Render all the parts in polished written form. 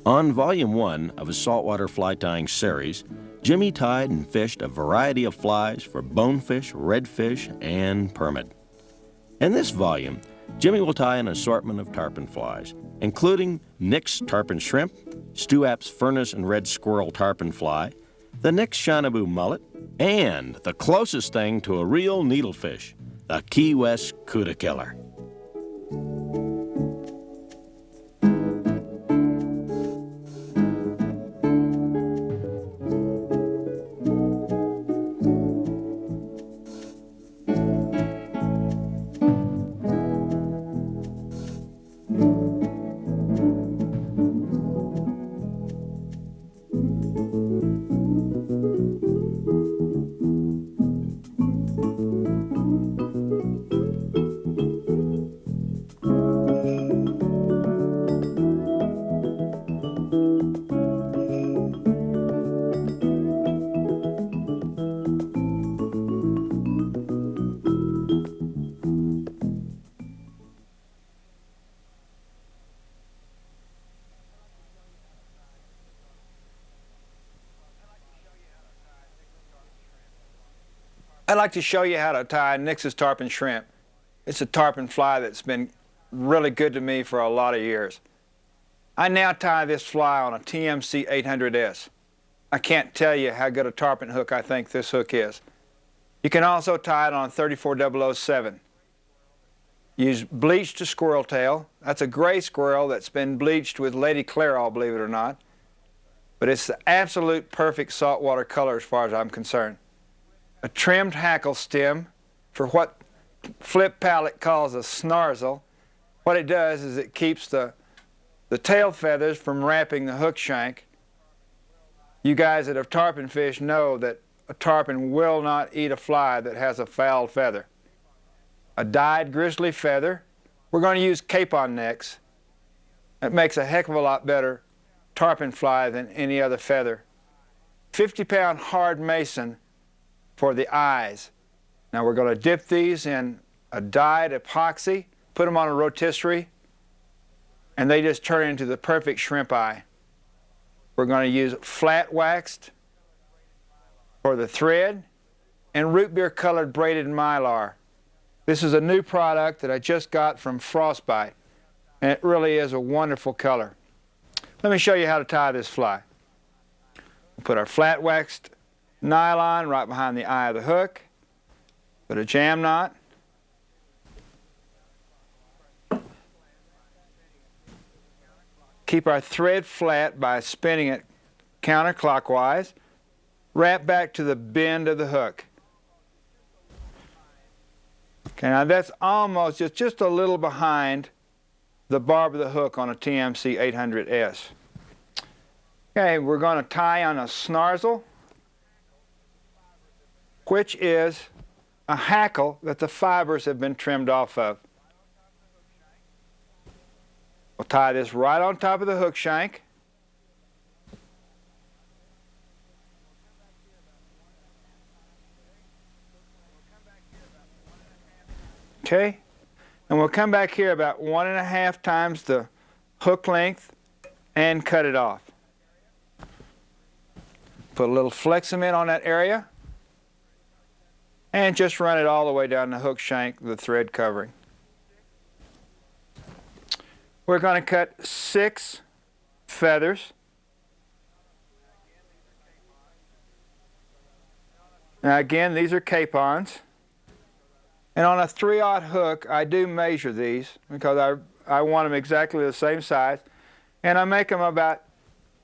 On Volume 1 of his saltwater fly tying series, Jimmy tied and fished a variety of flies for bonefish, redfish, and permit. In this volume, Jimmy will tie an assortment of tarpon flies, including Nix tarpon shrimp, Stuap's furnace and red squirrel tarpon fly, the Nix Shanaboo mullet, and the closest thing to a real needlefish, the Key West Cuda Killer. I'd like to show you how to tie Nix's tarpon shrimp. It's a tarpon fly that's been really good to me for a lot of years. I now tie this fly on a TMC 800S. I can't tell you how good a tarpon hook I think this hook is. You can also tie it on a 34007. Use bleached squirrel tail. That's a gray squirrel that's been bleached with Lady Clairol, believe it or not. But it's the absolute perfect saltwater color as far as I'm concerned. A trimmed hackle stem for what Flip Pallet calls a snarzel. What it does is it keeps the tail feathers from wrapping the hook shank. You guys that have tarpon fish know that a tarpon will not eat a fly that has a foul feather. A dyed grizzly feather. We're going to use capon necks. It makes a heck of a lot better tarpon fly than any other feather. 50-pound hard mason for the eyes. Now we're going to dip these in a dyed epoxy, put them on a rotisserie, and they just turn into the perfect shrimp eye. We're going to use flat waxed for the thread and root beer colored braided mylar. This is a new product that I just got from Frostbite, and it really is a wonderful color. Let me show you how to tie this fly. We'll put our flat waxed nylon right behind the eye of the hook. Put a jam knot. Keep our thread flat by spinning it counterclockwise. Wrap back to the bend of the hook. Okay, now that's almost just a little behind the barb of the hook on a TMC 800S. Okay, we're going to tie on a snarzel, which is a hackle that the fibers have been trimmed off of. We'll tie this right on top of the hook shank. Okay, and we'll come back here about 1.5 times the hook length and cut it off. Put a little flex cement on that area and just run it all the way down the hook shank, the thread covering. We're going to cut 6 feathers. Now again, these are capons. And on a 3/0 hook, I do measure these because I want them exactly the same size. And I make them about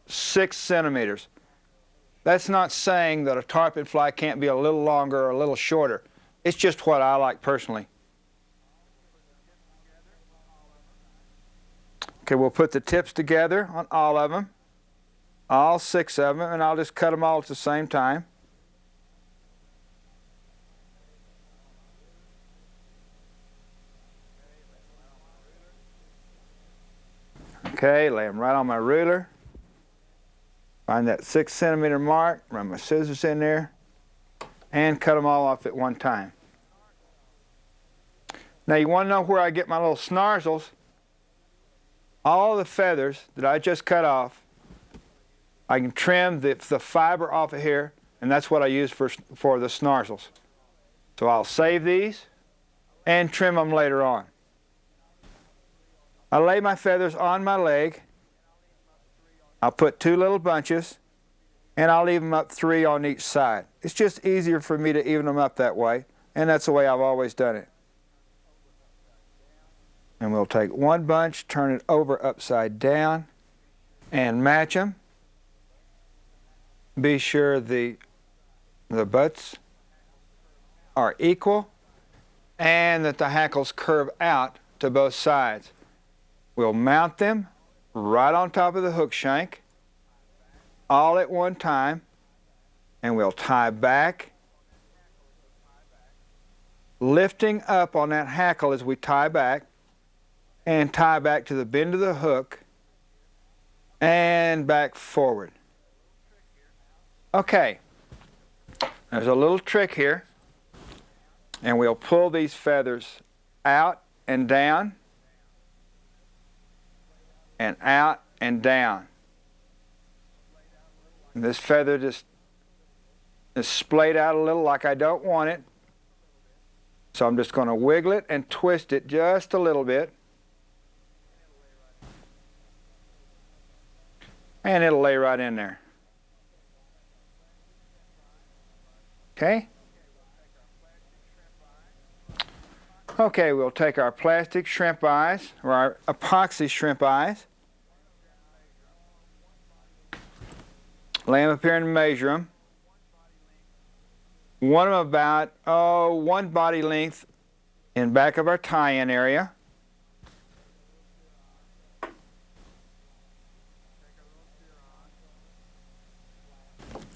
6 centimeters. That's not saying that a tarpon fly can't be a little longer or a little shorter. It's just what I like personally. Okay, we'll put the tips together on all of them, all 6 of them, and I'll just cut them all at the same time. Okay, lay them right on my ruler. Find that 6 centimeter mark, run my scissors in there, and cut them all off at one time. Now you want to know where I get my little snarzels. All the feathers that I just cut off I can trim the fiber off of here, and that's what I use for the snarsels. So I'll save these and trim them later on. I lay my feathers on my leg. I'll put 2 little bunches, and I'll leave them up 3 on each side. It's just easier for me to even them up that way, and that's the way I've always done it. And we'll take 1 bunch, turn it over upside down, and match them. Be sure the butts are equal and that the hackles curve out to both sides. We'll mount them right on top of the hook shank, all at one time, and we'll tie back, lifting up on that hackle as we tie back, and tie back to the bend of the hook and back forward. Okay, there's a little trick here, and we'll pull these feathers out and down, and out and down. And this feather just is splayed out a little like I don't want it. So I'm just going to wiggle it and twist it just a little bit. And it'll lay right in there. Okay? Okay, we'll take our plastic shrimp eyes, or our epoxy shrimp eyes, lay them up here and measure them. One of them about, 1 body length in back of our tie-in area.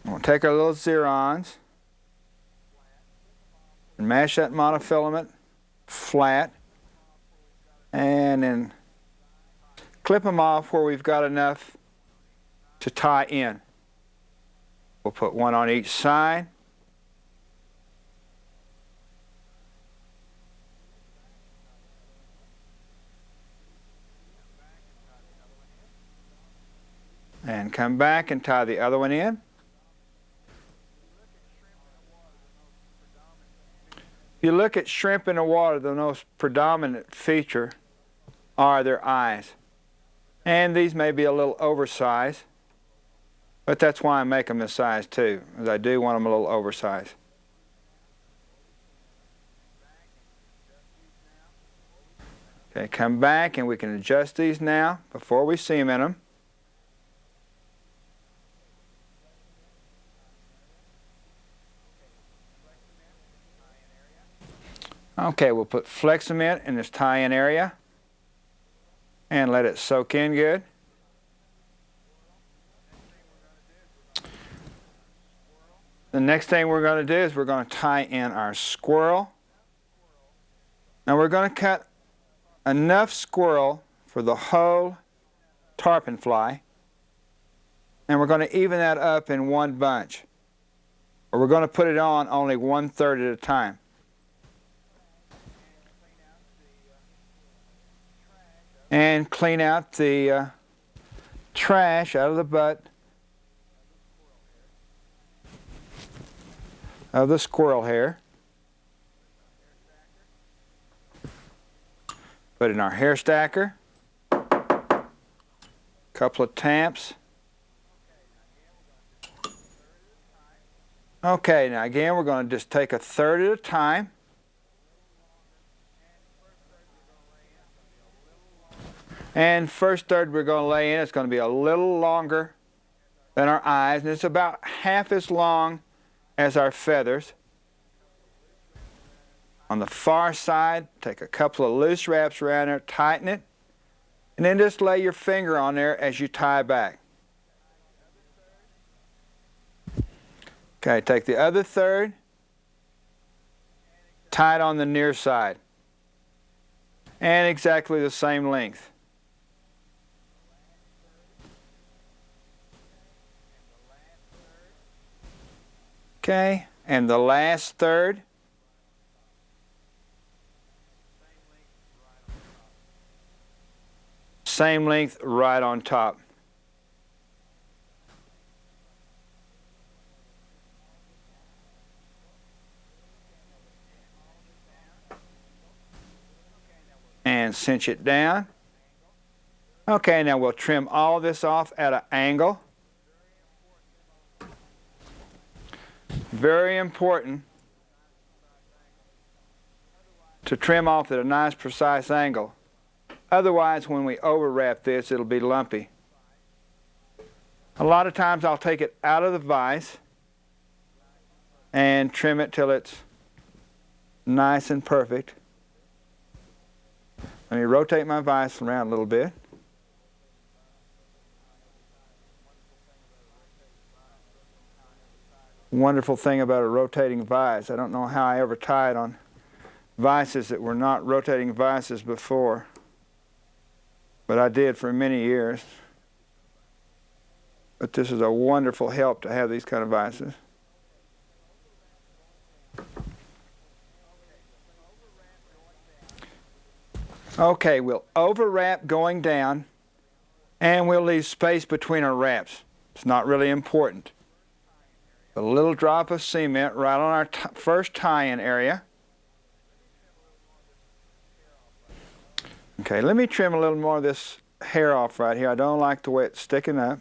We'll take our little zirons and mash that monofilament flat, and then clip them off where we've got enough to tie in. We'll put 1 on each side. And come back and tie the other one in. If you look at shrimp in the water, the most predominant feature are their eyes. And these may be a little oversized, but that's why I make them this size too, because I do want them a little oversized. Okay, come back and we can adjust these now before we seam in them. Okay, we'll put flex cement in this tie-in area and let it soak in good. The next thing we're going to do is we're going to tie in our squirrel. Now we're going to cut enough squirrel for the whole tarpon fly, and we're going to even that up in 1 bunch. Or we're going to put it on only 1/3 at a time. And clean out the trash out of the butt of the squirrel hair. Put in our hair stacker, couple of tamps. Okay, now again we're going to just take 1/3 at a time. And first third we're going to lay in, it's going to be a little longer than our eyes, and it's about half as long as our feathers. On the far side, take a couple of loose wraps around there, tighten it, and then just lay your finger on there as you tie back. Okay, take the other third, tie it on the near side, and exactly the same length. Okay, and the last third. Same length right on top. and cinch it down. Okay, now we'll trim all this off at an angle. Very important to trim off at a nice precise angle. Otherwise, when we overwrap this, it'll be lumpy. A lot of times I'll take it out of the vise and trim it till it's nice and perfect. Let me rotate my vise around a little bit. Wonderful thing about a rotating vise. I don't know how I ever tied on vices that were not rotating vices before, but I did for many years. But this is a wonderful help to have these kind of vices. Okay, we'll overwrap going down, and we'll leave space between our wraps. It's not really important. A little drop of cement right on our first tie-in area. Okay, let me trim a little more of this hair off right here. I don't like the way it's sticking up.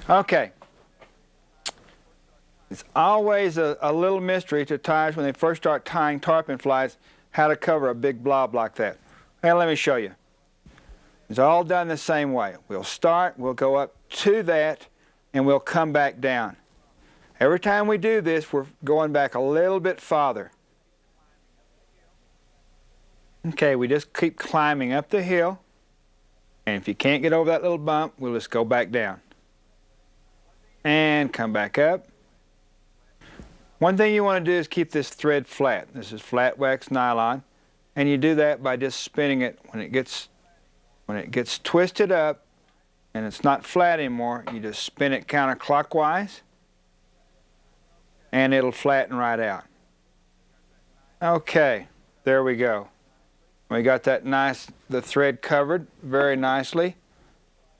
Okay. It's always a little mystery to tyers when they first start tying tarpon flies how to cover a big blob like that. Well, let me show you. It's all done the same way. We'll start, we'll go up to that, and we'll come back down. Every time we do this, we're going back a little bit farther. Okay, we just keep climbing up the hill, and if you can't get over that little bump, we'll just go back down. And come back up. One thing you want to do is keep this thread flat. This is flat wax nylon, and you do that by just spinning it. When it gets twisted up and it's not flat anymore, you just spin it counterclockwise, and it'll flatten right out. Okay, there we go. We got that the thread covered very nicely.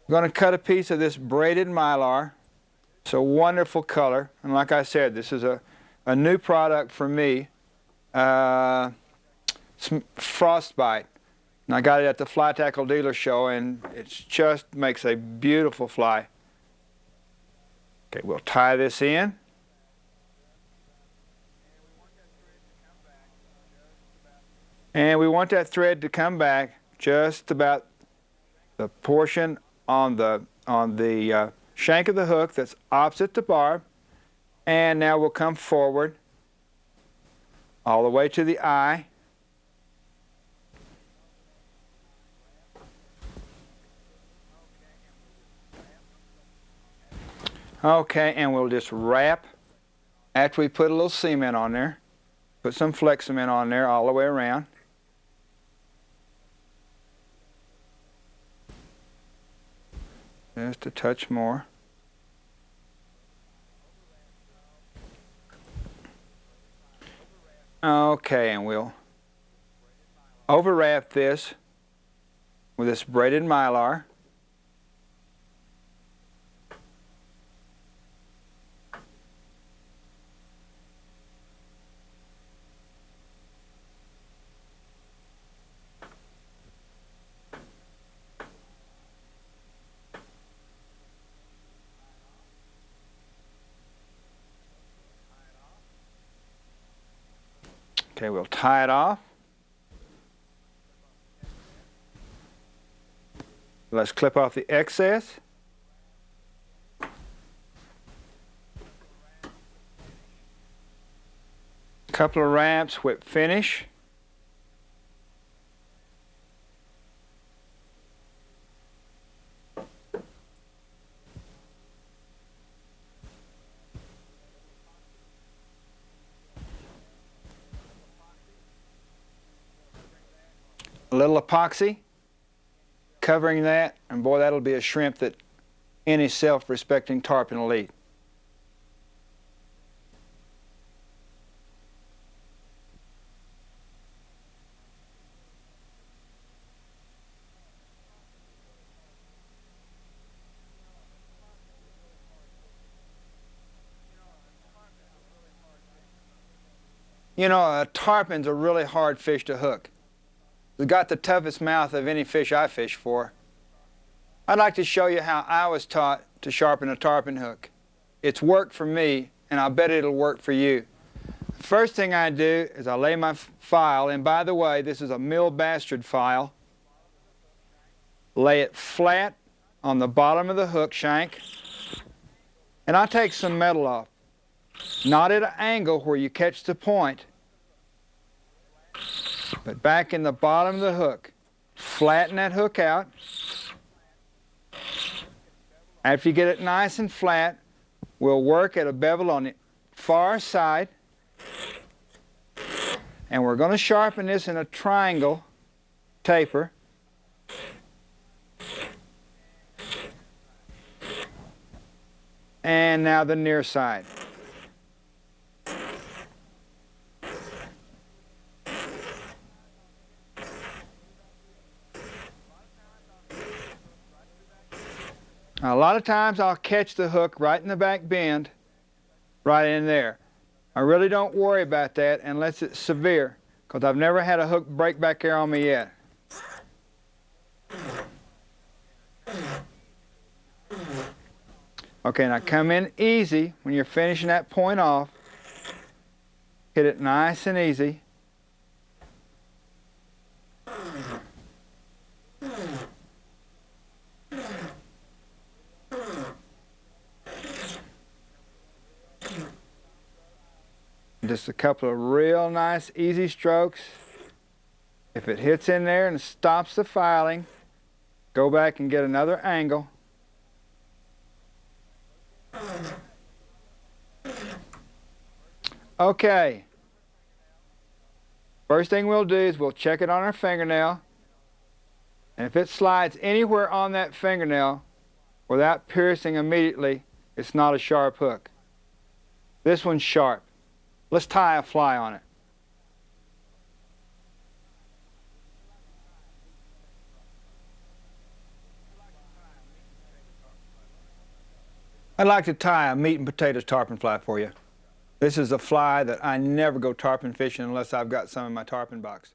I'm going to cut a piece of this braided mylar. It's a wonderful color, and like I said, this is a new product for me, Frostbite. And I got it at the Fly Tackle Dealer Show, and it just makes a beautiful fly. Okay, we'll tie this in. And we want that thread to come back just about the portion on the shank of the hook that's opposite the barb. And now we'll come forward all the way to the eye. Okay, and we'll just wrap after we put a little cement on there. Put some flex cement on there all the way around. Just a touch more. Okay, and we'll overwrap this with this braided mylar. Okay, we'll tie it off. Let's clip off the excess. Couple of wraps, whip finish. A little epoxy covering that, and boy, that'll be a shrimp that any self-respecting tarpon will eat. You know, a tarpon's a really hard fish to hook. It's got the toughest mouth of any fish I fish for. I'd like to show you how I was taught to sharpen a tarpon hook. It's worked for me, and I'll bet it'll work for you. First thing I do is I lay my file, and by the way, this is a mill bastard file. Lay it flat on the bottom of the hook shank, and I take some metal off. Not at an angle where you catch the point, but back in the bottom of the hook. Flatten that hook out. After you get it nice and flat, we'll work at a bevel on the far side, and we're going to sharpen this in a triangle taper. And now the near side. Now, a lot of times I'll catch the hook right in the back bend, right in there. I really don't worry about that unless it's severe, because I've never had a hook break back there on me yet. Okay, now come in easy when you're finishing that point off. Hit it nice and easy. Just a couple of real nice, easy strokes. If it hits in there and stops the filing, go back and get another angle. Okay. First thing we'll do is we'll check it on our fingernail. And if it slides anywhere on that fingernail without piercing immediately, it's not a sharp hook. This one's sharp. Let's tie a fly on it. I'd like to tie a meat and potatoes tarpon fly for you. This is a fly that I never go tarpon fishing unless I've got some in my tarpon box.